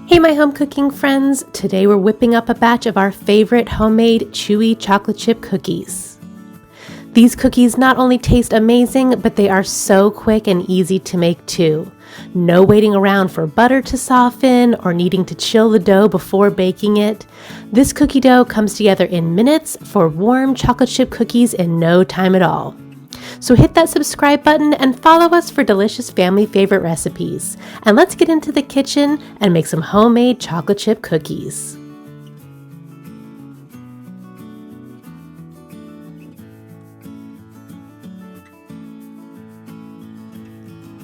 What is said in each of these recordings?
Hey my home cooking friends, today we're whipping up a batch of our favorite homemade chewy chocolate chip cookies. These cookies not only taste amazing, but they are so quick and easy to make too. No waiting around for butter to soften or needing to chill the dough before baking it. This cookie dough comes together in minutes for warm chocolate chip cookies in no time at all. So hit that subscribe button and follow us for delicious family favorite recipes. And let's get into the kitchen and make some homemade chocolate chip cookies.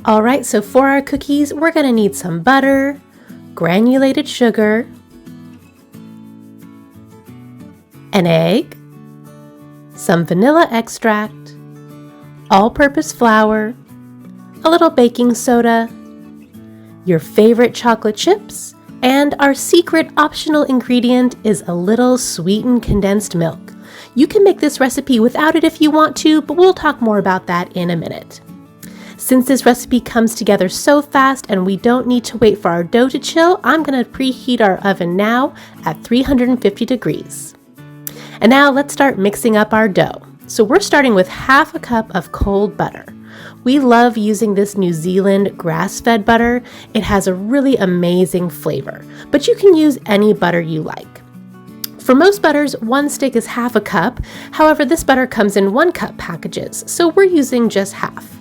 Alright, so for our cookies, we're going to need some butter, granulated sugar, an egg, some vanilla extract, all-purpose flour, a little baking soda, your favorite chocolate chips, and our secret optional ingredient is a little sweetened condensed milk. You can make this recipe without it if you want to, but we'll talk more about that in a minute. Since this recipe comes together so fast and we don't need to wait for our dough to chill, I'm going to preheat our oven now at 350 degrees. And now let's start mixing up our dough. So we're starting with half a cup of cold butter. We love using this New Zealand grass-fed butter. It has a really amazing flavor, but you can use any butter you like. For most butters, one stick is half a cup. However, this butter comes in 1 cup packages, so we're using just half.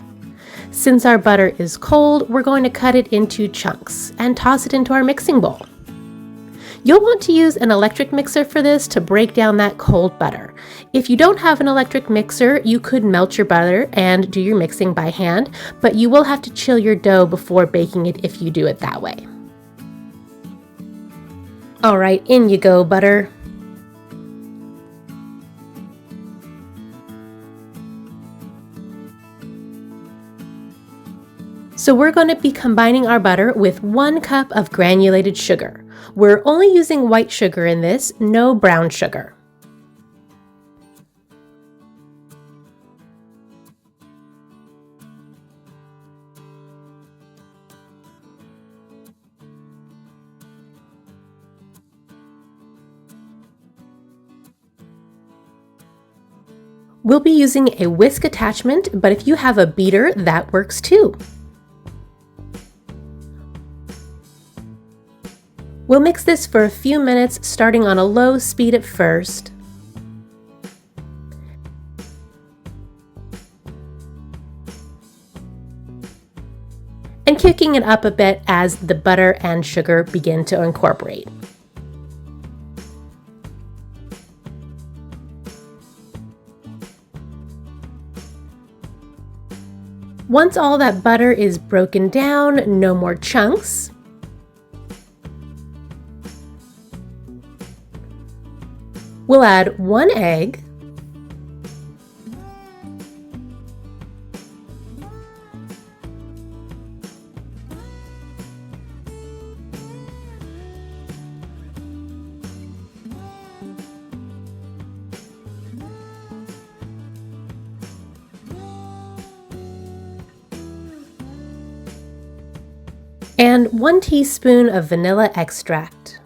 Since our butter is cold, we're going to cut it into chunks and toss it into our mixing bowl. You'll want to use an electric mixer for this to break down that cold butter. If you don't have an electric mixer, you could melt your butter and do your mixing by hand, but you will have to chill your dough before baking it if you do it that way. All right, in you go, butter. So we're going to be combining our butter with 1 cup of granulated sugar. We're only using white sugar in this, no brown sugar. We'll be using a whisk attachment, but if you have a beater, that works too. We'll mix this for a few minutes, starting on a low speed at first. And kicking it up a bit as the butter and sugar begin to incorporate. Once all that butter is broken down, no more chunks, we'll add 1 egg, and 1 teaspoon of vanilla extract.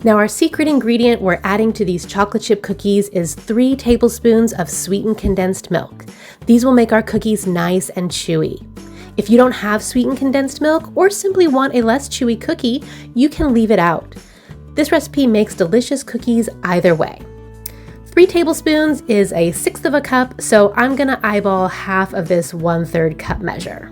Now our secret ingredient we're adding to these chocolate chip cookies is 3 tablespoons of sweetened condensed milk. These will make our cookies nice and chewy. If you don't have sweetened condensed milk or simply want a less chewy cookie, you can leave it out. This recipe makes delicious cookies either way. 3 tablespoons is 1/6 of a cup, so I'm gonna eyeball half of this 1/3 cup measure.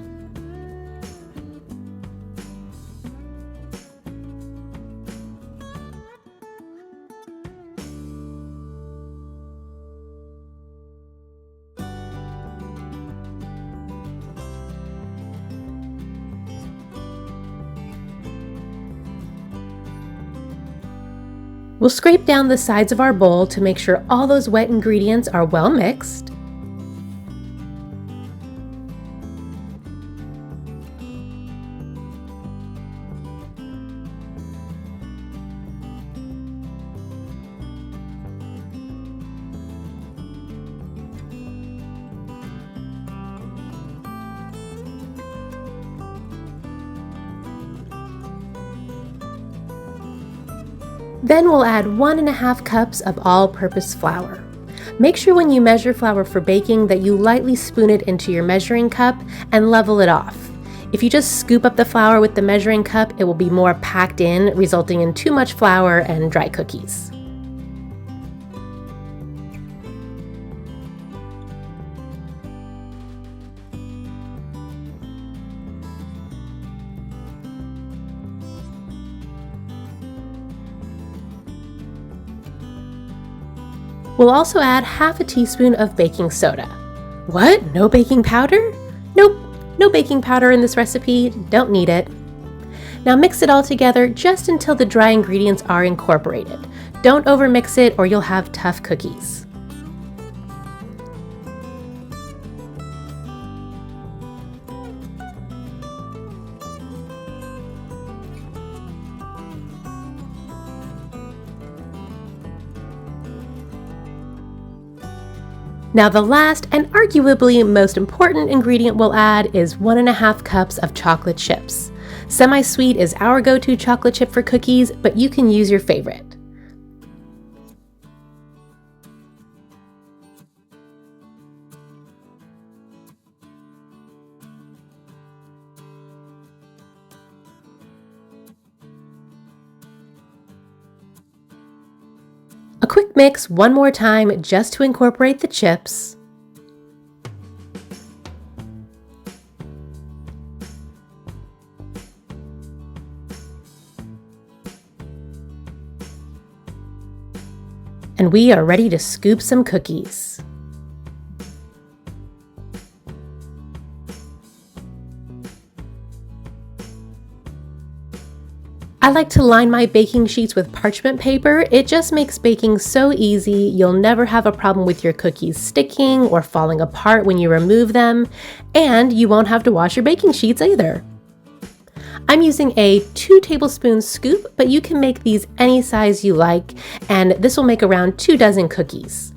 We'll scrape down the sides of our bowl to make sure all those wet ingredients are well mixed. Then we'll add 1.5 cups of all-purpose flour. Make sure when you measure flour for baking that you lightly spoon it into your measuring cup and level it off. If you just scoop up the flour with the measuring cup, it will be more packed in, resulting in too much flour and dry cookies. We'll also add half a teaspoon of baking soda. What? No baking powder? Nope, no baking powder in this recipe, don't need it. Now mix it all together just until the dry ingredients are incorporated. Don't overmix it or you'll have tough cookies. Now the last and arguably most important ingredient we'll add is 1.5 cups of chocolate chips. Semi-sweet is our go-to chocolate chip for cookies, but you can use your favorite. A quick mix one more time just to incorporate the chips. And we are ready to scoop some cookies. I like to line my baking sheets with parchment paper. It just makes baking so easy. You'll never have a problem with your cookies sticking or falling apart when you remove them, and you won't have to wash your baking sheets either. I'm using a 2 tablespoon scoop, but you can make these any size you like, and this will make around 2 dozen cookies.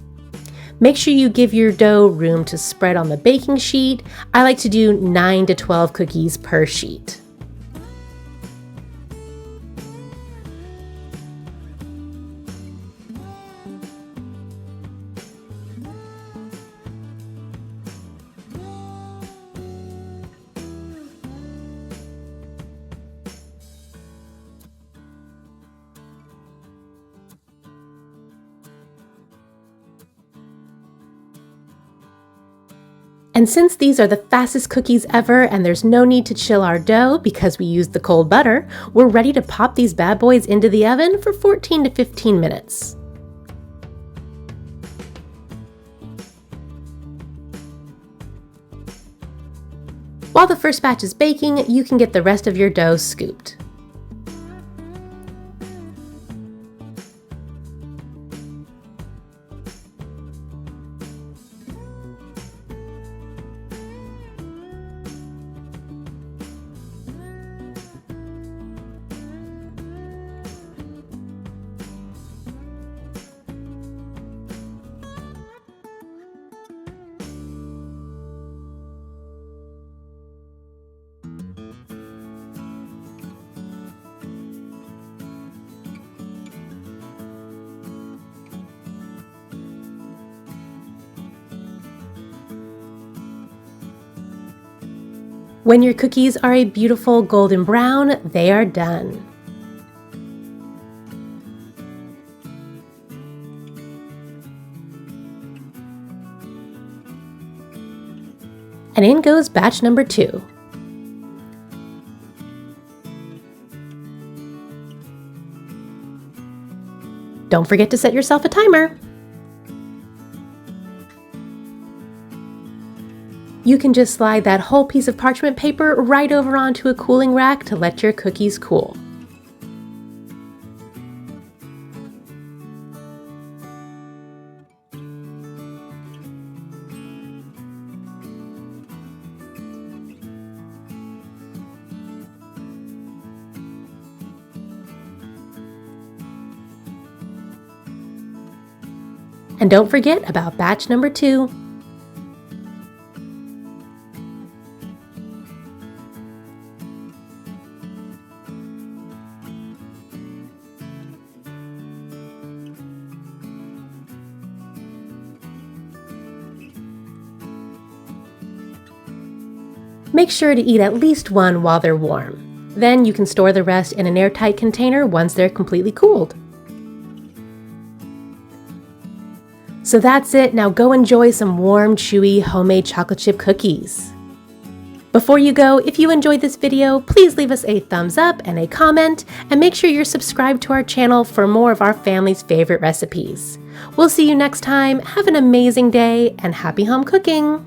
Make sure you give your dough room to spread on the baking sheet. I like to do 9 to 12 cookies per sheet. And since these are the fastest cookies ever and there's no need to chill our dough because we used the cold butter, we're ready to pop these bad boys into the oven for 14 to 15 minutes. While the first batch is baking, you can get the rest of your dough scooped. When your cookies are a beautiful golden brown, they are done. And in goes batch number 2. Don't forget to set yourself a timer. You can just slide that whole piece of parchment paper right over onto a cooling rack to let your cookies cool. And don't forget about batch number 2. Make sure to eat at least one while they're warm. Then you can store the rest in an airtight container once they're completely cooled. So that's it. Now go enjoy some warm, chewy, homemade chocolate chip cookies. Before you go, if you enjoyed this video, please leave us a thumbs up and a comment, and make sure you're subscribed to our channel for more of our family's favorite recipes. We'll see you next time. Have an amazing day and happy home cooking!